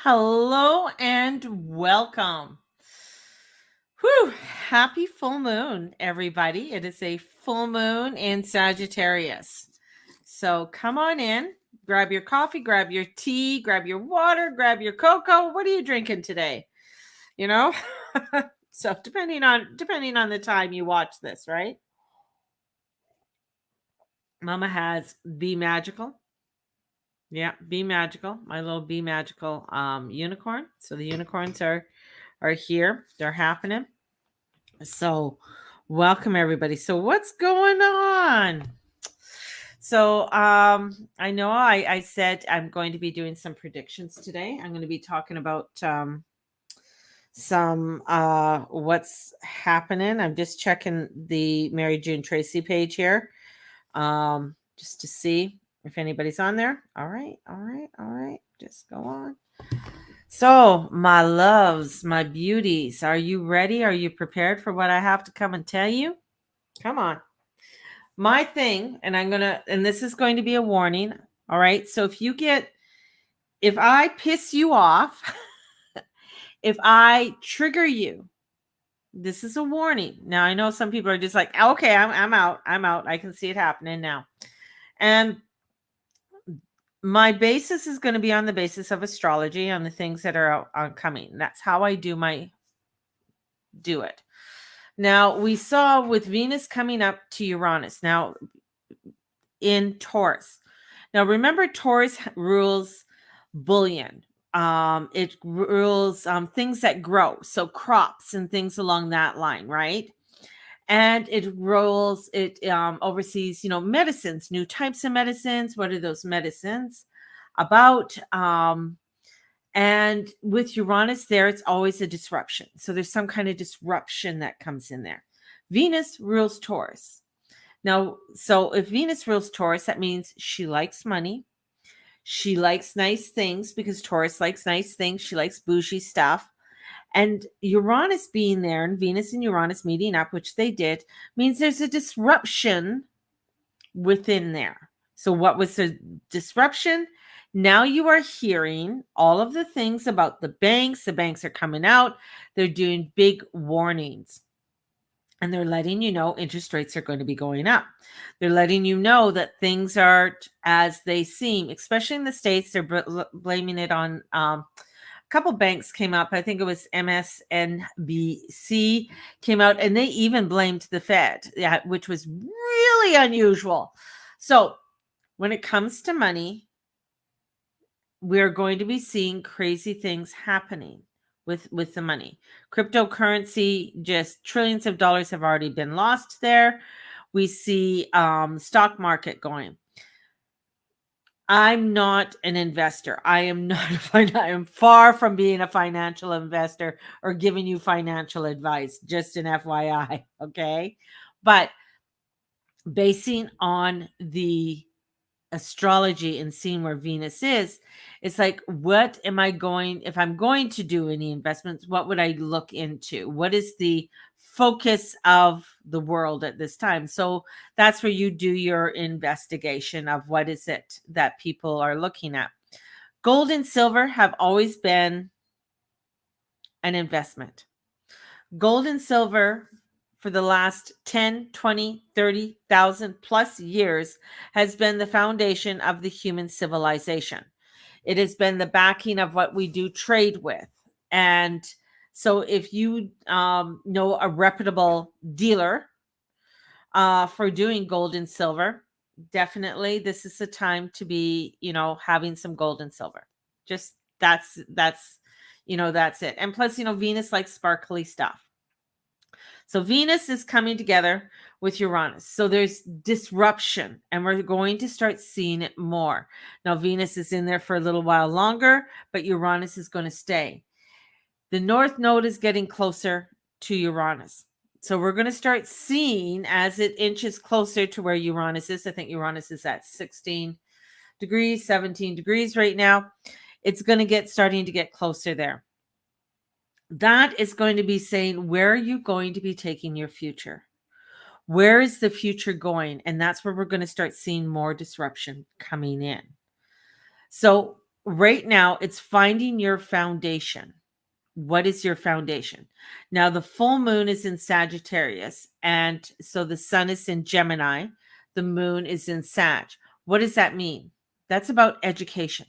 Hello and welcome. Whew, happy full moon, everybody. It is a full moon in Sagittarius. So come on in, grab your coffee, grab your tea, grab your water, grab your cocoa. What are you drinking today? You know? So depending on the time you watch this, right? Mama has Be Magical. Yeah, Be Magical, my little Be Magical unicorn. So the unicorns are here. They're happening. So, welcome everybody. So, what's going on? So, I know I said I'm going to be doing some predictions today. I'm going to be talking about some what's happening. I'm just checking the Mary June Tracy page here, just to see if anybody's on there. All right, all right, all right. Just go on. So, my loves, my beauties, are you ready? Are you prepared for what I have to come and tell you? Come on. My thing, and this is going to be a warning. All right. So, if I piss you off, if I trigger you, this is a warning. Now, I know some people are just like, okay, I'm out. I'm out. I can see it happening now. And my basis is going to be on the basis of astrology, on the things that are coming. That's how I do it. Now, we saw with Venus coming up to Uranus now in Taurus. Now, remember, Taurus rules bullion. It rules things that grow, so crops and things along that line, right? And it oversees, medicines, new types of medicines. What are those medicines about? And with Uranus there, it's always a disruption. So there's some kind of disruption that comes in there. Venus rules Taurus. Now, so if Venus rules Taurus, that means she likes money. She likes nice things because Taurus likes nice things. She likes bougie stuff. And Uranus being there and Venus and Uranus meeting up, which they did, means there's a disruption within there. So, what was the disruption? Now you are hearing all of the things about the banks. The banks are coming out, they're doing big warnings. And they're letting you know interest rates are going to be going up. They're letting you know that things aren't as they seem, especially in the States. They're blaming it on a couple banks came up. I think it was MSNBC came out, and they even blamed the Fed, which was really unusual. So when it comes to money, we're going to be seeing crazy things happening with the money. Cryptocurrency, just trillions of dollars have already been lost there. We see stock market going. I'm not an investor. I am far from being a financial investor or giving you financial advice, just an FYI, okay? But basing on the astrology and seeing where Venus is, it's like, what am I going, if I'm going to do any investments, what would I look into? What is the focus of the world at this time? So that's where you do your investigation of what is it that people are looking at. Gold and silver have always been an investment. Gold and silver for the last 10, 20, 30,000 plus years has been the foundation of the human civilization. It has been the backing of what we do trade with. And so if you know a reputable dealer for doing gold and silver, definitely this is the time to be, having some gold and silver. Just that's that's it. And plus, Venus likes sparkly stuff. So Venus is coming together with Uranus. So there's disruption, and we're going to start seeing it more. Now, Venus is in there for a little while longer, but Uranus is going to stay. The North Node is getting closer to Uranus. So we're going to start seeing as it inches closer to where Uranus is. I think Uranus is at 16 degrees, 17 degrees right now. It's going to starting to get closer there. That is going to be saying, where are you going to be taking your future? Where is the future going? And that's where we're going to start seeing more disruption coming in. So Right now, it's finding your foundation. What is your foundation? Now, the full moon is in Sagittarius, and so the sun is in Gemini, the moon is in Sag. What does that mean? That's about education,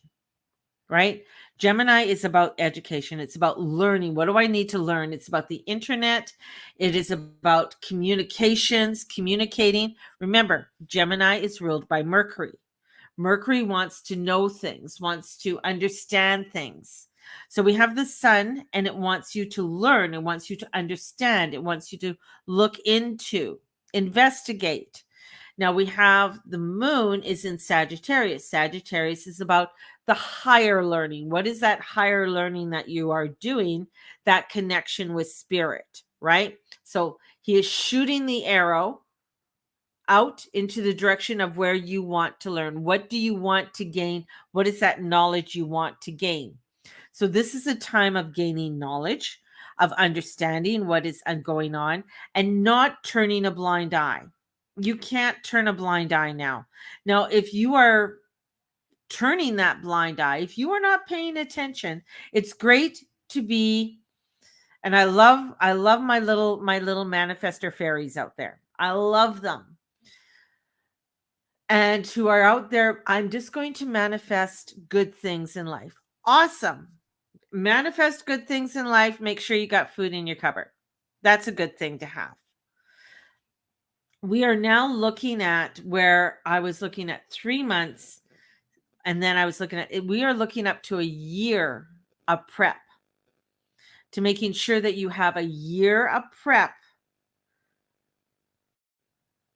right? Gemini is about education. It's about learning. What do I need to learn? It's about the internet. It is about communications, communicating. Remember, Gemini is ruled by Mercury. Mercury wants to know things, wants to understand things. So we have the sun, and it wants you to learn. It wants you to understand. It wants you to look into, investigate. Now we have the moon is in Sagittarius. Sagittarius is about the higher learning. What is that higher learning that you are doing? That connection with spirit, right? So he is shooting the arrow out into the direction of where you want to learn. What do you want to gain? What is that knowledge you want to gain? So this is a time of gaining knowledge, of understanding what is going on, and not turning a blind eye. You can't turn a blind eye now. Now, if you are turning that blind eye, if you are not paying attention, it's great to be, and I love my little manifestor fairies out there. I love them. And who are out there, I'm just going to manifest good things in life. Awesome. Manifest good things in life. Make sure you got food in your cupboard. That's a good thing to have. We are now looking at where I was looking at 3 months, and then I was looking at it. We are looking up to a year of prep, to making sure that you have a year of prep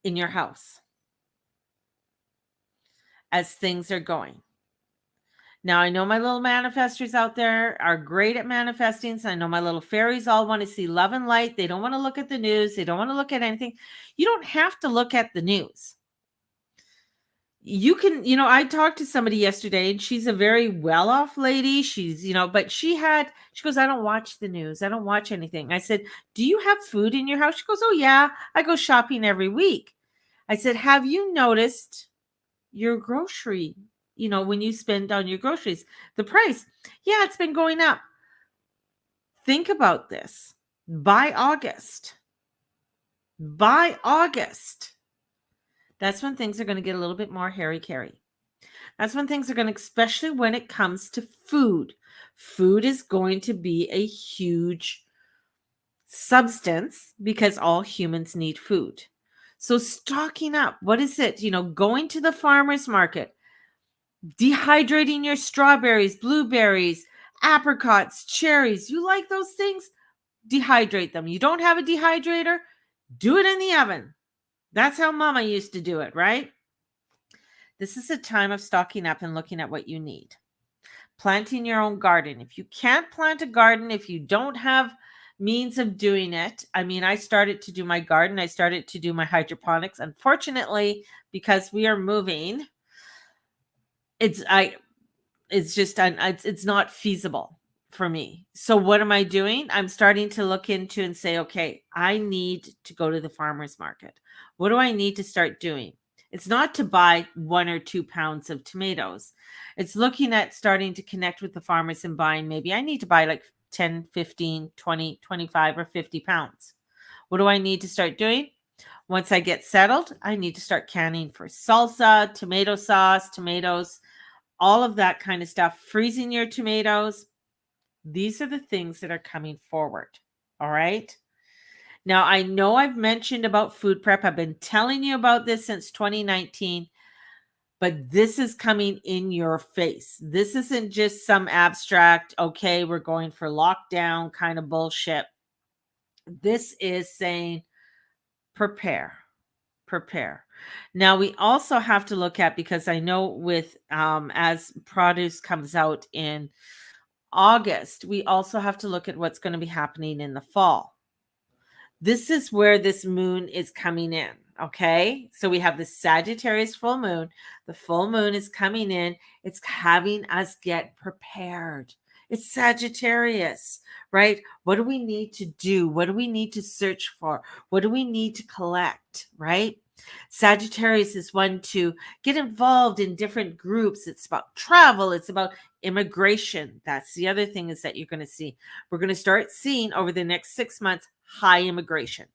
in your house as things are going. Now, I know my little manifestors out there are great at manifesting. So I know my little fairies all want to see love and light. They don't want to look at the news. They don't want to look at anything. You don't have to look at the news. You can, I talked to somebody yesterday, and she's a very well-off lady. She's, but she goes, I don't watch the news. I don't watch anything. I said, do you have food in your house? She goes, oh yeah, I go shopping every week. I said, have you noticed your grocery, when you spend on your groceries, the price? Yeah, it's been going up. Think about this. By August, that's when things are going to get a little bit more hairy-carry. That's when things are going to, especially when it comes to food. Food is going to be a huge substance because all humans need food. So stocking up, what is it? Going to the farmer's market, dehydrating your strawberries, blueberries, apricots, cherries. You like those things? Dehydrate them. You don't have a dehydrator? Do it in the oven. That's how Mama used to do it, right? This is a time of stocking up and looking at what you need. Planting your own garden. If you can't plant a garden, if you don't have means of doing it, I started to do my garden. I started to do my hydroponics. Unfortunately, because we are moving, it's not feasible for me. So what am I doing? I'm starting to look into and say, okay, I need to go to the farmer's market. What do I need to start doing? It's not to buy 1 or 2 pounds of tomatoes. It's looking at starting to connect with the farmers and buying, maybe I need to buy like 10, 15, 20, 25, or 50 pounds. What do I need to start doing? Once I get settled, I need to start canning for salsa, tomato sauce, tomatoes, all of that kind of stuff. Freezing your tomatoes. These are the things that are coming forward. All right. Now, I know I've mentioned about food prep. I've been telling you about this since 2019, but this is coming in your face. This isn't just some abstract, okay, we're going for lockdown kind of bullshit. This is saying prepare. Now, we also have to look at, because I know with as produce comes out in August, we also have to look at what's going to be happening in the fall. This is where this moon is coming in. Okay. So we have the Sagittarius full moon. The full moon is coming in. It's having us get prepared. It's Sagittarius, right? What do we need to do? What do we need to search for? What do we need to collect, right? Sagittarius is one to get involved in different groups. It's about travel, it's about immigration. That's the other thing is that you're going to see. We're going to start seeing over the next 6 months high immigration.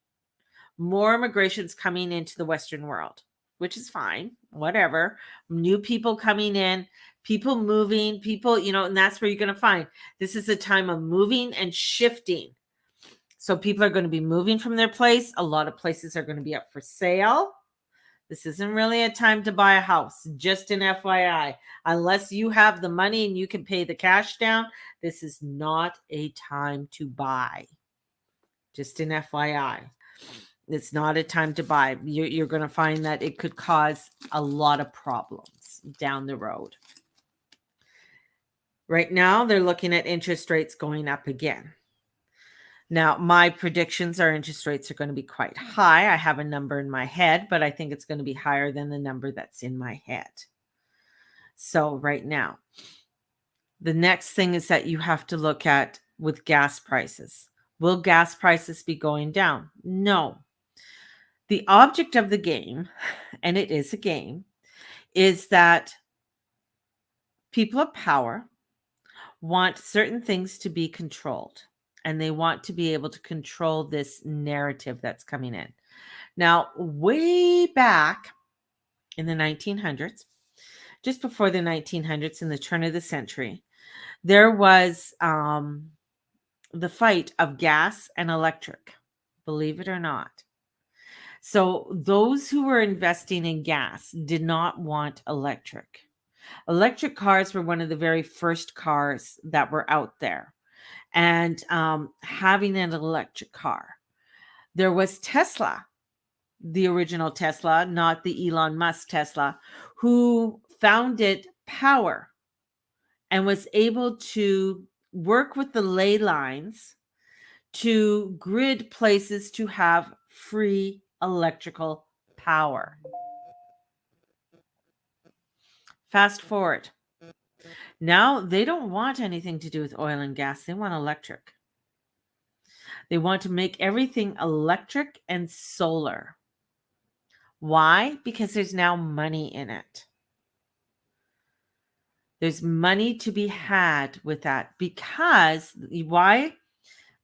More immigrations coming into the Western world, which is fine, whatever. New people coming in, people moving, people, and that's where you're going to find this is a time of moving and shifting. So people are going to be moving from their place. A lot of places are going to be up for sale. This isn't really a time to buy a house, just an FYI. Unless you have the money and you can pay the cash down, this is not a time to buy. Just an FYI. It's not a time to buy. You're going to find that it could cause a lot of problems down the road. Right now, they're looking at interest rates going up again. Now, my predictions are interest rates are going to be quite high. I have a number in my head, but I think it's going to be higher than the number that's in my head. So right now, the next thing is that you have to look at with gas prices. Will gas prices be going down? No. The object of the game, and it is a game, is that people of power want certain things to be controlled. And they want to be able to control this narrative that's coming in. Now, way back in the 1900s, just before the 1900s, in the turn of the century, there was the fight of gas and electric, believe it or not. So those who were investing in gas did not want electric. Electric cars were one of the very first cars that were out there. And having an electric car. There was Tesla, the original Tesla, not the Elon Musk Tesla, who founded power and was able to work with the ley lines to grid places to have free electrical power. Fast forward. Now they don't want anything to do with oil and gas. They want electric. They want to make everything electric and solar. Why? Because there's now money in it. There's money to be had with that. Because why?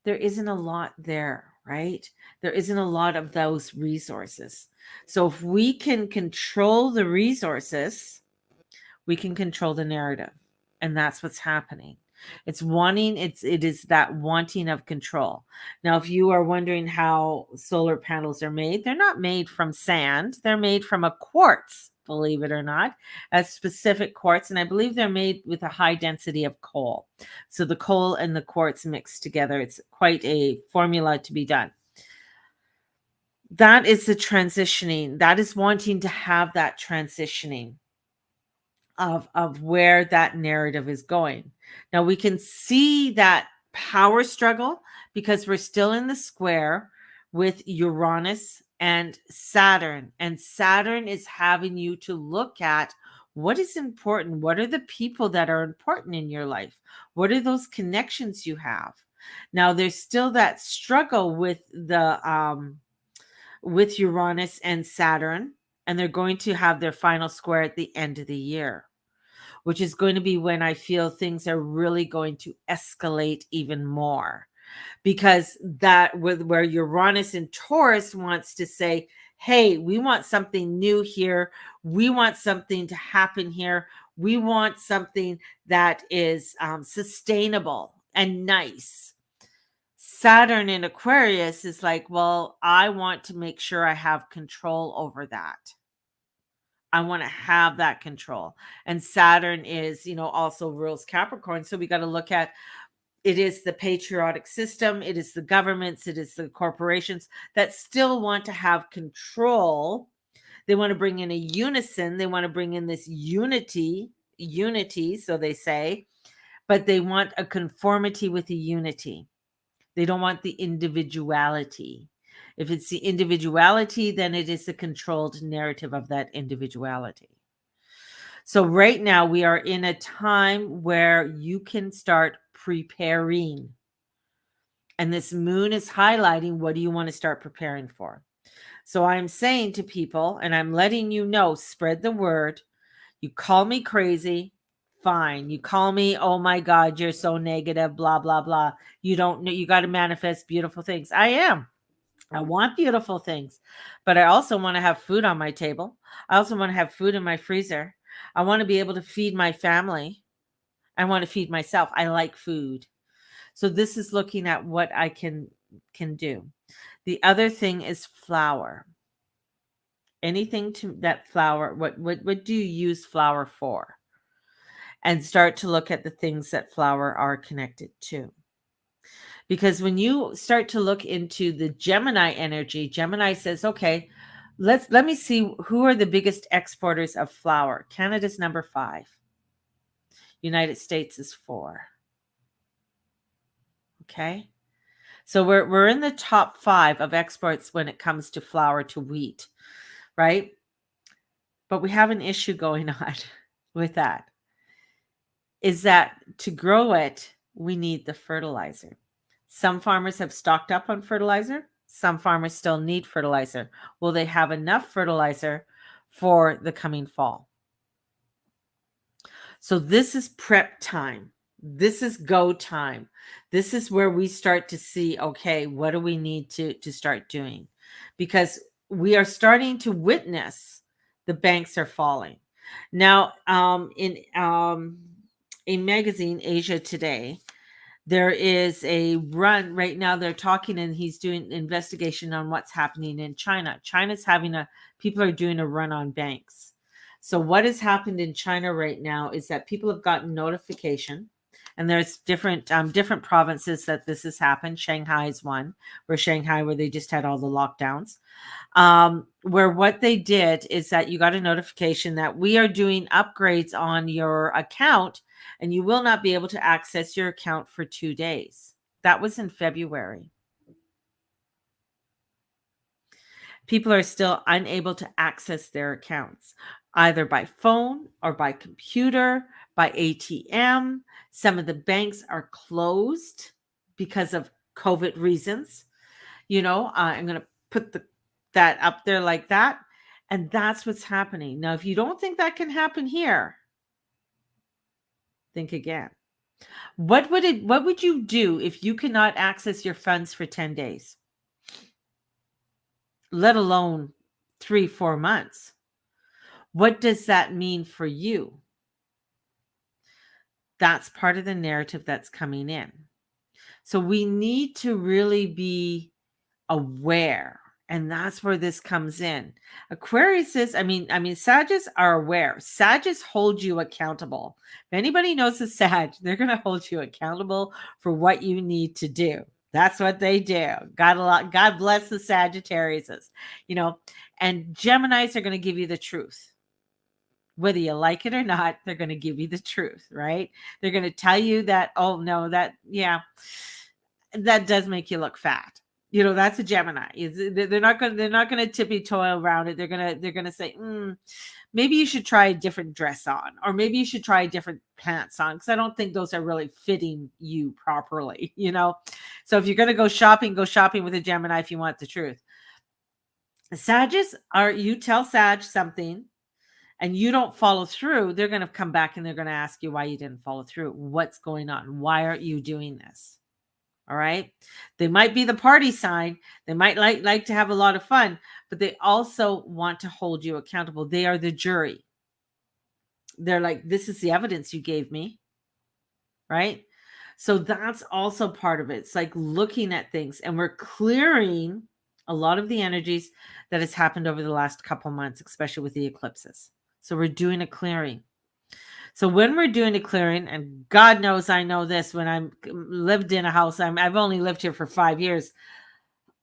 There isn't a lot there, right? There isn't a lot of those resources. So if we can control the resources, we can control the narrative. And that's what's happening. It is that wanting of control. Now, if you are wondering how solar panels are made, they're not made from sand. They're made from a quartz, believe it or not, a specific quartz. And I believe they're made with a high density of coal. So the coal and the quartz mixed together. It's quite a formula to be done. That is the transitioning. That is wanting to have that transitioning of where that narrative is going. Now we can see that power struggle because we're still in the square with Uranus and Saturn. And Saturn is having you to look at what is important. What are the people that are important in your life? What are those connections you have? Now there's still that struggle with the with Uranus and Saturn, and they're going to have their final square at the end of the year, which is going to be when I feel things are really going to escalate even more. Because that with where Uranus and Taurus wants to say, hey, we want something new here. We want something to happen here. We want something that is sustainable and nice. Saturn in Aquarius is like, well, I want to make sure I have control over that. I want to have that control. And Saturn is, also rules Capricorn. So we got to look at it is the patriotic system, it is the governments, it is the corporations that still want to have control. They want to bring in a unison. They want to bring in this unity, so they say, but they want a conformity with the unity. They don't want the individuality. If it's the individuality, then it is the controlled narrative of that individuality. So right now we are in a time where you can start preparing. And this moon is highlighting what do you want to start preparing for? So I'm saying to people, and I'm letting you know, spread the word. You call me crazy, fine. You call me, oh my God, you're so negative, blah, blah, blah. You don't know, you got to manifest beautiful things. I am. I want beautiful things, but I also want to have food on my table. I also want to have food in my freezer. I want to be able to feed my family. I want to feed myself. I like food. So this is looking at what I can do. The other thing is flour. Anything to that flour, what do you use flour for? And start to look at the things that flour are connected to. Because when you start to look into the Gemini energy, Gemini says, okay, let me see who are the biggest exporters of flour. Canada's number 5. United States is 4. Okay? So we're in the top 5 of exports when it comes to flour to wheat, right? But we have an issue going on with that. Is that to grow it, we need the fertilizer. Some farmers have stocked up on fertilizer. Some farmers still need fertilizer. Will they have enough fertilizer for the coming fall? So this is prep time. This is go time. This is where we start to see, okay, what do we need to start doing? Because we are starting to witness the banks are falling. Now, in a magazine, Asia Today, there is a run right now. They're talking, and he's doing investigation on what's happening in China. China's people are doing a run on banks. So what has happened in China right now is that people have gotten notification, and there's different provinces that this has happened. Shanghai is one, where they just had all the lockdowns. Where what they did is that you got a notification that we are doing upgrades on your account, and you will not be able to access your account for 2 days. That was in February. People are still unable to access their accounts, either by phone or by computer, by ATM. Some of the banks are closed because of COVID reasons. I'm going to put that up there like that. And that's what's happening. Now, if you don't think that can happen here, think again. What would you do if you cannot access your funds for 10 days? Let alone 3-4 months. What does that mean for you? That's part of the narrative that's coming in. So we need to really be aware, and that's where this comes in. Aquarius is, Sagittarius are aware. Sagittarius hold you accountable. If anybody knows a Sag, they're going to hold you accountable for what you need to do. That's what they do. God bless the Sagittariuses, and Geminis are going to give you the truth. Whether you like it or not, they're going to give you the truth, right? They're going to tell you that, oh no, that does make you look fat. That's a Gemini. They're not going to tippy toe around it. They're going to say, maybe you should try a different dress on, or maybe you should try different pants on, because I don't think those are really fitting you properly. So if you're going to go shopping with a Gemini if you want the truth. Sagittarius you tell Sag something and you don't follow through, they're going to come back and they're going to ask you why you didn't follow through. What's going on? Why aren't you doing this? All right. They might be the party sign. They might like to have a lot of fun, but they also want to hold you accountable. They are the jury. They're like, this is the evidence you gave me. Right. So that's also part of it. It's like looking at things, and we're clearing a lot of the energies that has happened over the last couple months, especially with the eclipses. So we're doing a clearing. So when we're doing a clearing, and God knows I know this, when I'm lived in a house, I've only lived here for 5 years.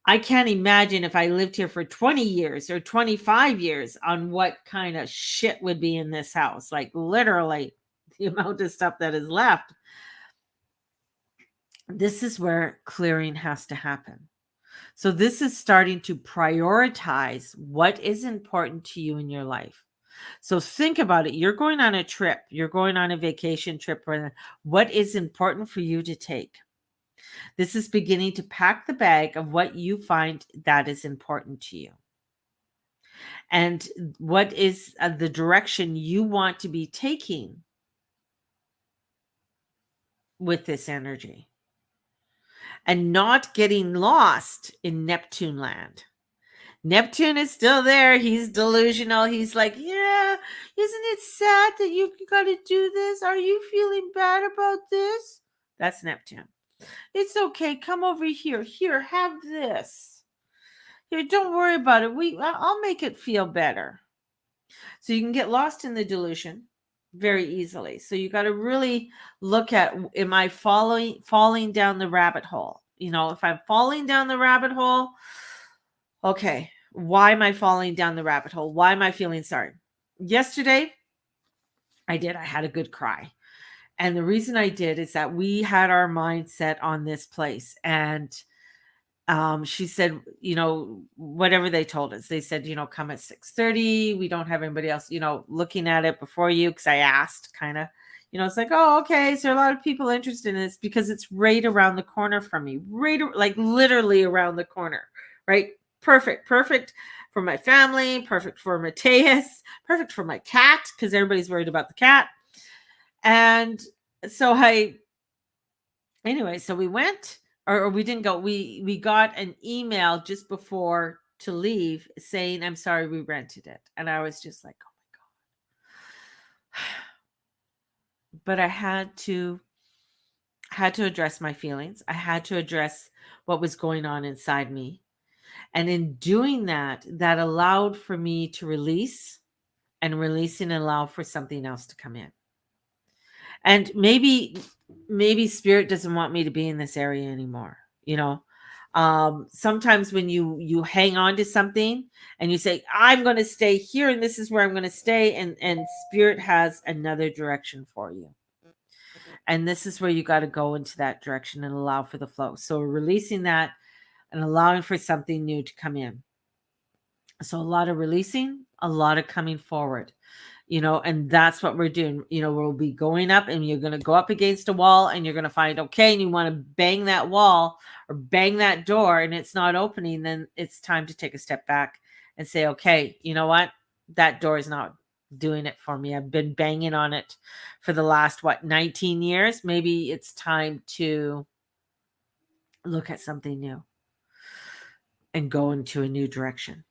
I can't imagine if I lived here for 20 years or 25 years on what kind of shit would be in this house. Like literally the amount of stuff that is left. This is where clearing has to happen. So this is starting to prioritize what is important to you in your life. So think about it. You're going on a trip. You're going on a vacation trip. What is important for you to take? This is beginning to pack the bag of what you find that is important to you. and what is the direction you want to be taking with this energy, and not getting lost in Neptune land. Neptune is still there. He's delusional. He's like, yeah, isn't it sad that you got to do this? Are you feeling bad about this? That's Neptune. It's okay. Come over here. Here, have this. Here, don't worry about it. I'll make it feel better. So you can get lost in the delusion very easily. So you got to really look at, am I falling down the rabbit hole? If I'm falling down the rabbit hole, okay, why am I falling down the rabbit hole? Why am I feeling sorry? Yesterday, I had a good cry. And the reason I did is that we had our mindset on this place. And she said, whatever they told us, they said, come at 6:30. We don't have anybody else, looking at it before you. Because I asked kind of, it's like, oh, okay. So there are a lot of people interested in this because it's right around the corner from me, like literally around the corner, right? Perfect for my family, perfect for Mateus, perfect for my cat, because everybody's worried about the cat. And so so we went, or we didn't go. We got an email just before to leave saying, I'm sorry, we rented it. And I was just like, oh my God. But I had to address my feelings. I had to address what was going on inside me. And in doing that, that allowed for me to release, and releasing allow for something else to come in. And maybe spirit doesn't want me to be in this area anymore. Sometimes when you hang on to something and you say, I'm going to stay here and this is where I'm going to stay, and spirit has another direction for you. And this is where you got to go into that direction and allow for the flow. So releasing that and allowing for something new to come in. So a lot of releasing, a lot of coming forward, and that's what we're doing. We'll be going up, and you're going to go up against a wall, and you're going to find, okay, and you want to bang that wall or bang that door and it's not opening, then it's time to take a step back and say, okay, you know what? That door is not doing it for me. I've been banging on it for the last, 19 years. Maybe it's time to look at something new and go into a new direction.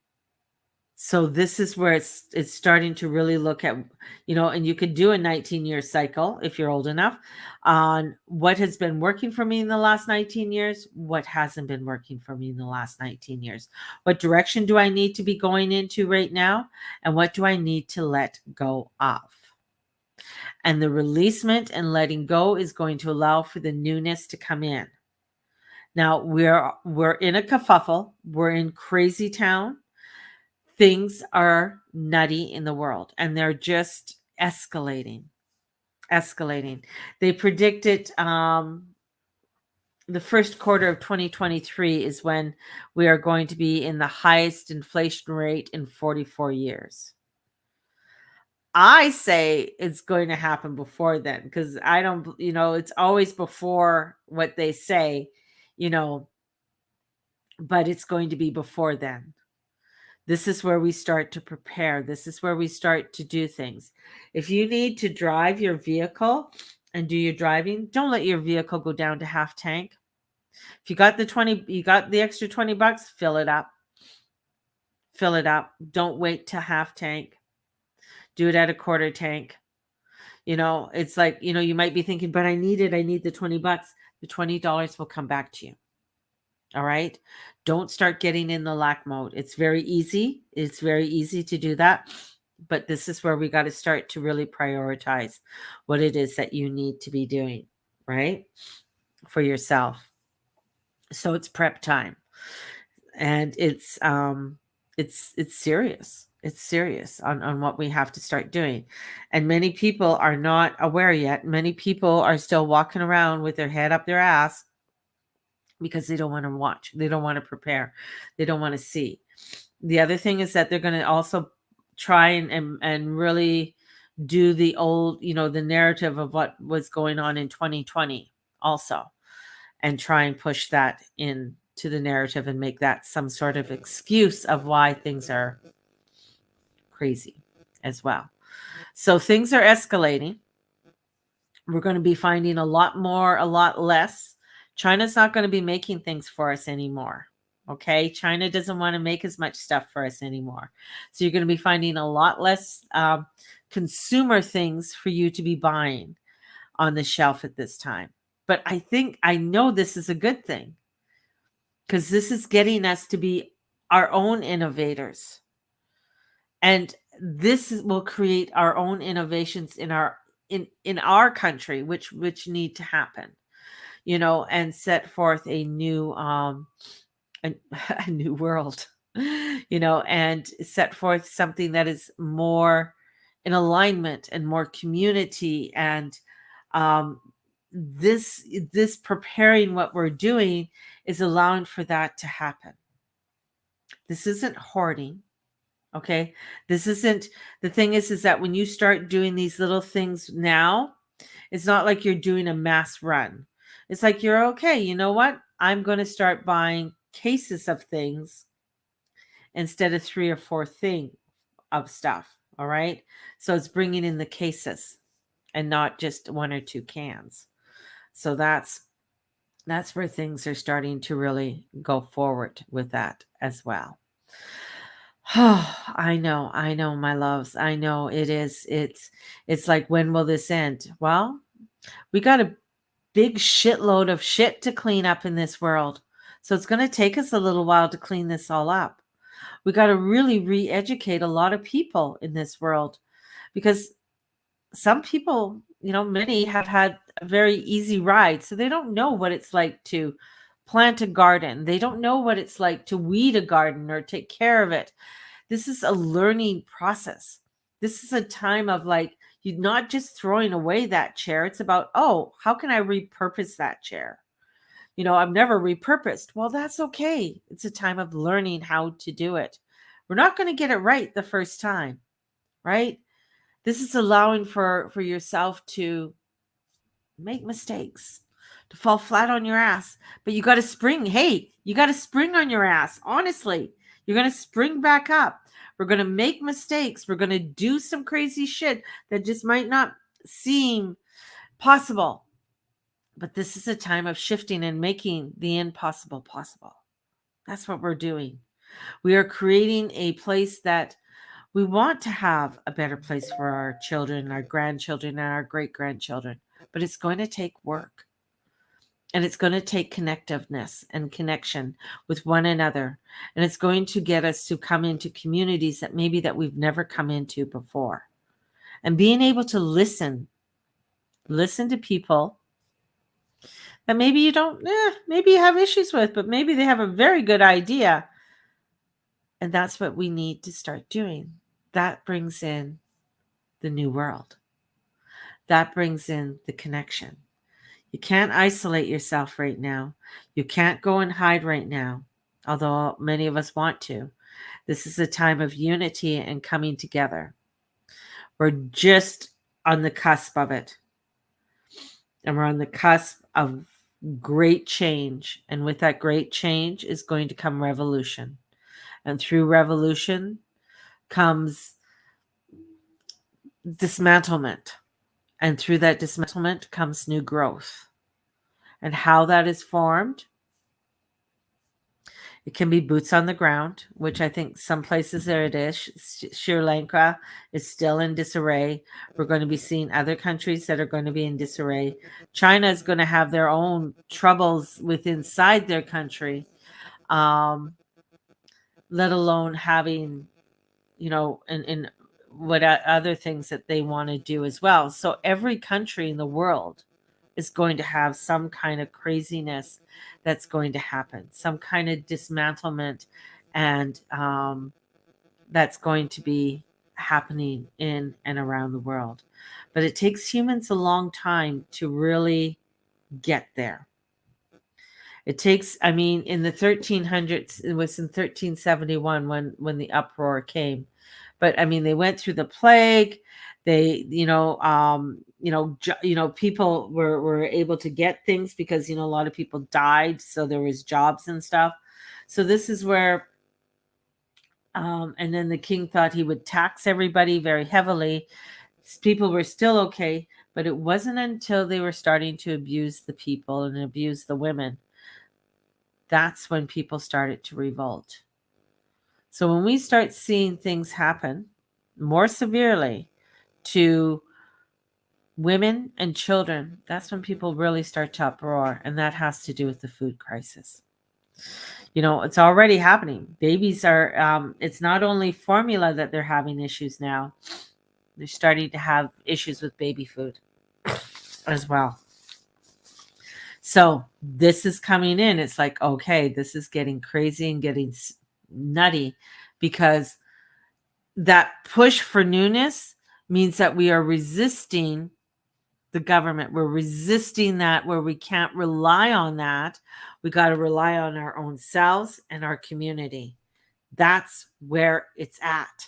So this is where it's starting to really look at, and you could do a 19-year cycle if you're old enough on what has been working for me in the last 19 years, what hasn't been working for me in the last 19 years. What direction do I need to be going into right now? And what do I need to let go of? And the releasement and letting go is going to allow for the newness to come in. Now we're in a kerfuffle. We're in crazy town. Things are nutty in the world, and they're just escalating. They predicted the first quarter of 2023 is when we are going to be in the highest inflation rate in 44 years. I say it's going to happen before then, because I don't, it's always before what they say, but it's going to be before then. This is where we start to prepare. This is where we start to do things. If you need to drive your vehicle and do your driving, don't let your vehicle go down to half tank. If you got the extra $20, fill it up. Fill it up. Don't wait to half tank. Do it at a quarter tank. It's like, you might be thinking, but I need the $20. The $20 will come back to you. All right. Don't start getting in the lack mode. It's very easy. It's very easy to do that. But this is where we got to start to really prioritize what it is that you need to be doing, right? For yourself. So it's prep time. And it's serious. It's serious on what we have to start doing. And many people are not aware yet. Many people are still walking around with their head up their ass, because they don't want to watch. They don't want to prepare. They don't want to see. The other thing is that they're going to also try and really do the old, the narrative of what was going on in 2020 also, and try and push that into the narrative and make that some sort of excuse of why things are crazy as well. So things are escalating. We're going to be finding a lot more, a lot less. China's not going to be making things for us anymore. Okay. China doesn't want to make as much stuff for us anymore. So you're going to be finding a lot less consumer things for you to be buying on the shelf at this time. But I know this is a good thing because this is getting us to be our own innovators. And this will create our own innovations in our country, which need to happen, and set forth a new a new world, and set forth something that is more in alignment and more community. And this preparing what we're doing is allowing for that to happen. This isn't hoarding. Okay. This isn't the thing is that when you start doing these little things now, it's not like you're doing a mass run. It's like you're okay. You know what? I'm going to start buying cases of things instead of 3 or 4 thing of stuff. All right. So it's bringing in the cases and not just 1 or 2 cans. So that's where things are starting to really go forward with that as well. Oh, I know, my loves. I know it is. It's like, when will this end? Well, we got a big shitload of shit to clean up in this world. So it's going to take us a little while to clean this all up. We got to really re-educate a lot of people in this world, because some people, many have had a very easy ride. So they don't know what it's like to plant a garden. They don't know what it's like to weed a garden or take care of it. This is a learning process. This is a time of, like, you're not just throwing away that chair. It's about, oh, how can I repurpose that chair? I've never repurposed. Well, that's okay. It's a time of learning how to do it. We're not going to get it right the first time, right? This is allowing for yourself to make mistakes, to fall flat on your ass. But you got to spring. Hey, you got to spring on your ass. Honestly, you're going to spring back up. We're going to make mistakes. We're going to do some crazy shit that just might not seem possible. But this is a time of shifting and making the impossible possible. That's what we're doing. We are creating a place that we want to have a better place for our children, our grandchildren, and our great-grandchildren. But it's going to take work. And it's going to take connectiveness and connection with one another. And it's going to get us to come into communities that we've never come into before. And being able to listen to people that maybe you don't, maybe you have issues with, but maybe they have a very good idea. And that's what we need to start doing. That brings in the new world. That brings in the connection. You can't isolate yourself right now. You can't go and hide right now, although many of us want to. This is a time of unity and coming together. We're just on the cusp of it. And we're on the cusp of great change. And with that great change is going to come revolution. And through revolution comes dismantlement. And through that dismantlement comes new growth. And how that is formed, it can be boots on the ground, which I think some places there it is. Sri Lanka is still in disarray. We're going to be seeing other countries that are going to be in disarray. China is going to have their own troubles inside their country, let alone having, and what other things that they want to do as well. So every country in the world is going to have some kind of craziness that's going to happen, some kind of dismantlement, and that's going to be happening in and around the world. But it takes humans a long time to really get there. It takes, in the 1300s, it was in 1371 when the uproar came. But they went through the plague. They, people were able to get things because, a lot of people died. So there was jobs and stuff. So this is where And then the king thought he would tax everybody very heavily. People were still okay, but it wasn't until they were starting to abuse the people and abuse the women, that's when people started to revolt. So when we start seeing things happen more severely to women and children, that's when people really start to uproar, and that has to do with the food crisis. It's already happening. Babies are, it's not only formula that they're having issues now, they're starting to have issues with baby food as well. So this is coming in. It's like, okay, this is getting crazy and getting nutty, because that push for newness means that we are resisting the government. We're resisting that, where we can't rely on that. We got to rely on our own selves and our community. That's where it's at.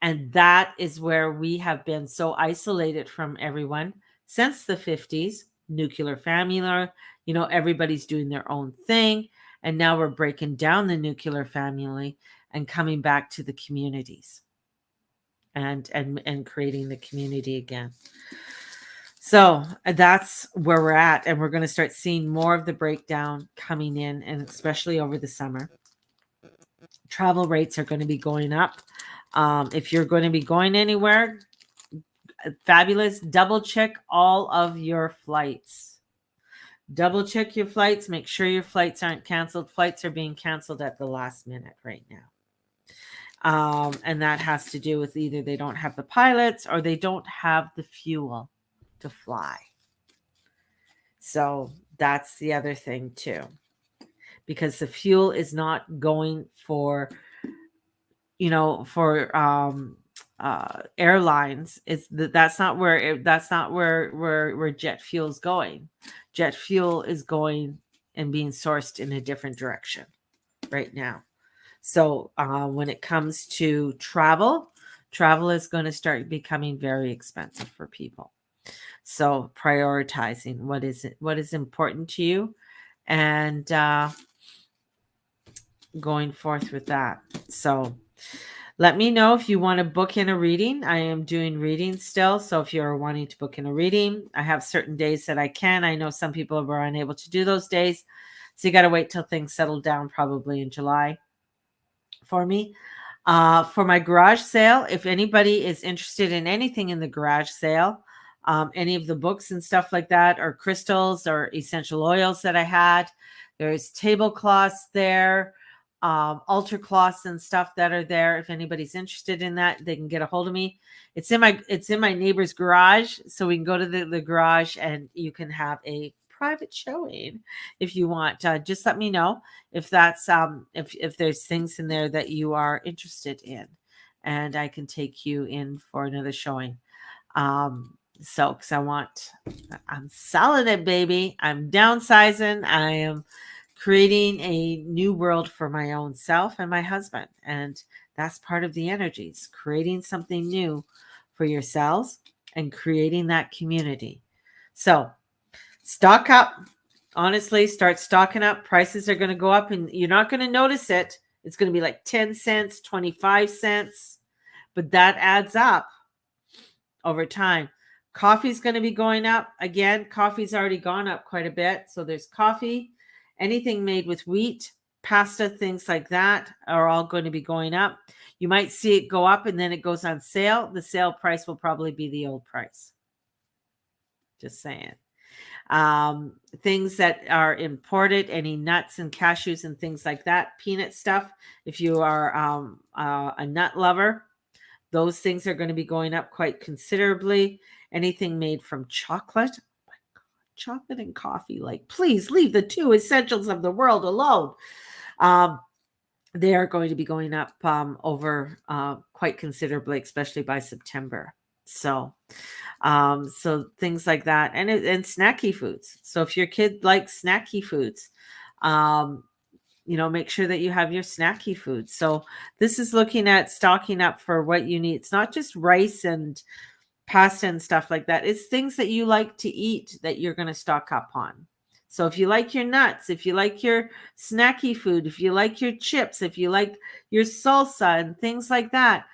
And that is where we have been so isolated from everyone since the 50s, nuclear family, everybody's doing their own thing. And now we're breaking down the nuclear family and coming back to the communities and creating the community again. So that's where we're at. And we're going to start seeing more of the breakdown coming in, and especially over the summer. Travel rates are going to be going up. If you're going to be going anywhere, fabulous. Double check all of your flights. Double check your flights. Make sure your flights aren't canceled. Flights are being canceled at the last minute right now. And that has to do with either they don't have the pilots or they don't have the fuel to fly. So that's the other thing too, because the fuel is not going for airlines. That's not where jet fuel is going. Jet fuel is going and being sourced in a different direction right now. So when it comes to travel is going to start becoming very expensive for people. So prioritizing what is important to you, and going forth with that. So let me know if you want to book in a reading. I am doing readings still. So if you're wanting to book in a reading, I have certain days that I can. I know some people were unable to do those days. So you got to wait till things settle down, probably in July for me. For my garage sale, if anybody is interested in anything in the garage sale, any of the books and stuff like that, or crystals or essential oils that I had, there's tablecloths there, altar cloths and stuff that are there. If anybody's interested in that, they can get a hold of me. It's in my neighbor's garage, so we can go to the garage and you can have a private showing if you want. Just let me know if that's if there's things in there that you are interested in, and I can take you in for another showing. So because I'm selling it, baby. I'm downsizing. I am creating a new world for my own self and my husband. And that's part of the energies, creating something new for yourselves and creating that community. So stock up. Honestly, start stocking up. Prices are going to go up and you're not going to notice it. It's going to be like 10 cents, 25 cents, but that adds up over time. Coffee's going to be going up. Again, coffee's already gone up quite a bit. So there's coffee. Anything made with wheat, pasta, things like that are all going to be going up. You might see it go up and then it goes on sale. The sale price will probably be the old price. Just saying. Things that are imported, any nuts and cashews and things like that, peanut stuff. If you are a nut lover, those things are going to be going up quite considerably. Anything made from chocolate, oh my God, chocolate and coffee, like please leave the two essentials of the world alone. They are going to be going up over quite considerably, especially by September. So things like that, and snacky foods. So if your kid likes snacky foods, make sure that you have your snacky foods. So this is looking at stocking up for what you need. It's not just rice and pasta and stuff like that. It's things that you like to eat that you're going to stock up on. So if you like your nuts, if you like your snacky food, if you like your chips, if you like your salsa and things like that,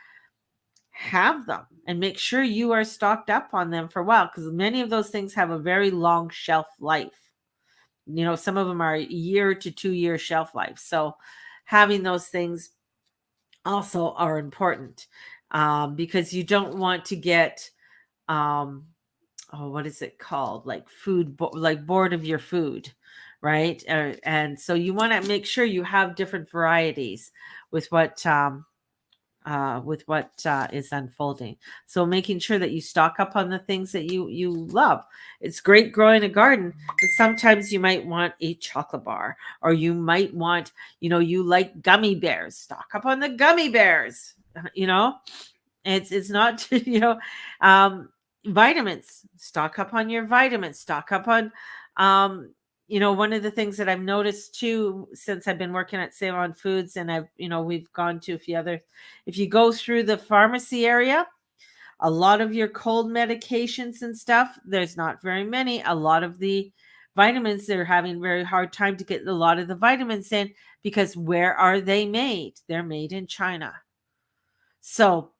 have them and make sure you are stocked up on them for a while, because many of those things have a very long shelf life. Some of them are a year to 2 year shelf life. So having those things also are important, because you don't want to get, what is it called? Like like bored of your food, right? And so you want to make sure you have different varieties with what is unfolding. So making sure that you stock up on the things that you love. It's great growing a garden, but sometimes you might want a chocolate bar, or you might want, you like gummy bears. Stock up on the gummy bears. It's not vitamins. Stock up on your vitamins. Stock up on one of the things that I've noticed too, since I've been working at Save On Foods, and we've gone to a few other, if you go through the pharmacy area, a lot of your cold medications and stuff, there's not very many. A lot of the vitamins, they're having very hard time to get a lot of the vitamins in, because where are they made? They're made in China. So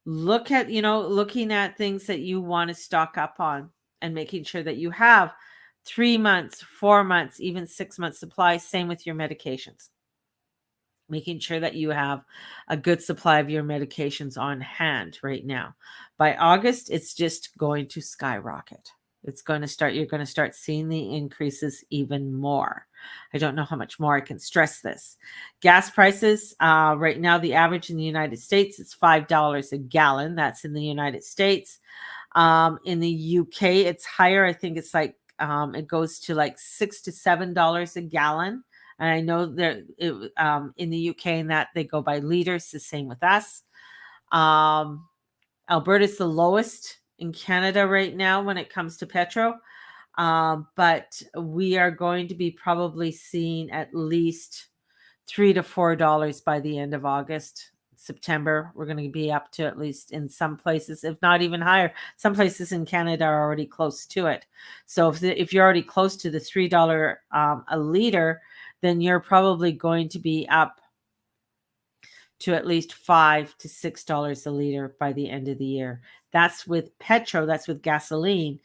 looking at things that you want to stock up on, and making sure that you have 3 months, 4 months, even 6 months supply. Same with your medications. Making sure that you have a good supply of your medications on hand right now. By August, it's just going to skyrocket. You're going to start seeing the increases even more. I don't know how much more I can stress this. Gas prices, right now, the average in the United States is $5 a gallon. That's in the United States. In the UK, it's higher. I think it's like, it goes to like $6 to $7 a gallon. And I know that in the UK, and that they go by liters, the same with us. Alberta's the lowest in Canada right now when it comes to petrol. But we are going to be probably seeing at least $3 to $4 by the end of August. September, we're going to be up to, at least in some places, if not even higher. Some places in Canada are already close to it. So if you're already close to the $3 a liter, then you're probably going to be up to at least $5 to $6 a liter by the end of the year. That's with petrol. That's with gasoline.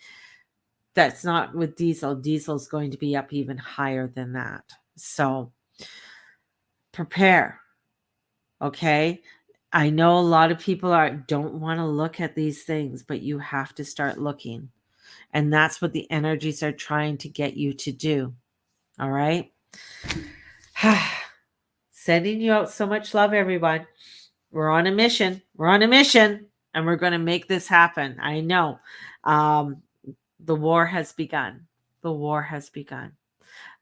That's not with diesel. Diesel is going to be up even higher than that. So prepare. Okay. I know a lot of people don't want to look at these things, but you have to start looking. And that's what the energies are trying to get you to do. All right. Sending you out so much love, everyone. We're on a mission. And we're going to make this happen. I know. The war has begun.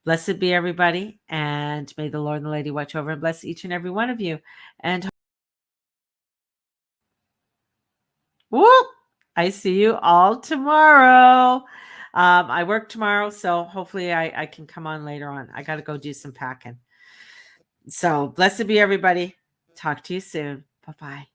Blessed be everybody, and may the Lord and the Lady watch over and bless each and every one of you. And whoop, I see you all tomorrow. I work tomorrow, so hopefully I can come on later on. I got to go do some packing. So blessed be everybody. Talk to you soon. Bye-bye.